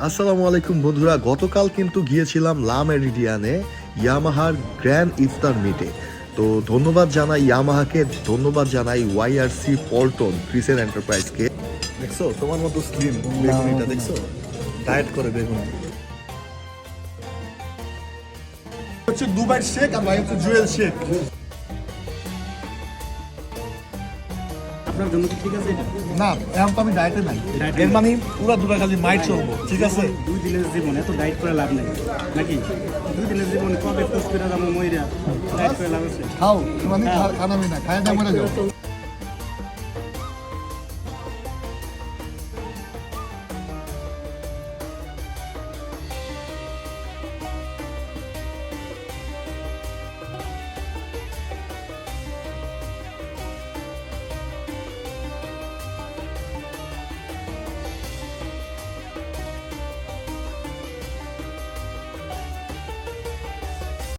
আসসালামু আলাইকুম বন্ধুরা, গতকাল কিন্তু গিয়েছিলাম লা মেরিডিয়ানে ইয়ামাহার গ্র্যান্ড ইফতার মিটে। তো ধন্যবাদ জানাই ইয়ামাহাকে, ধন্যবাদ জানাই ওয়াইআরসি পল্টন ক্রিসেন এন্টারপ্রাইজকে। দেখছো তোমার মতো স্লিম বেগুনিটা, দেখছো ডায়েট করে বেগুনি। হচ্ছে দুবাই শেখ আর ভাই হচ্ছে জুয়েল শেখ। আপনার জন্য কি ঠিক আছে এটা? না, এখন তো আমি ডায়েটে নাই, এর মানে পুরো দুবাই খালি মাইট চলবো, ঠিক আছে? দুই দিনের জীবন এত ডায়েট করে লাভ নেই নাকি? দুই দিনের জীবন কবে পোস্ট করে যাবো ময়রা, ডায়েট করে লাভ আছে? খাও, মানে খানামি না, খায় না মরে যাও।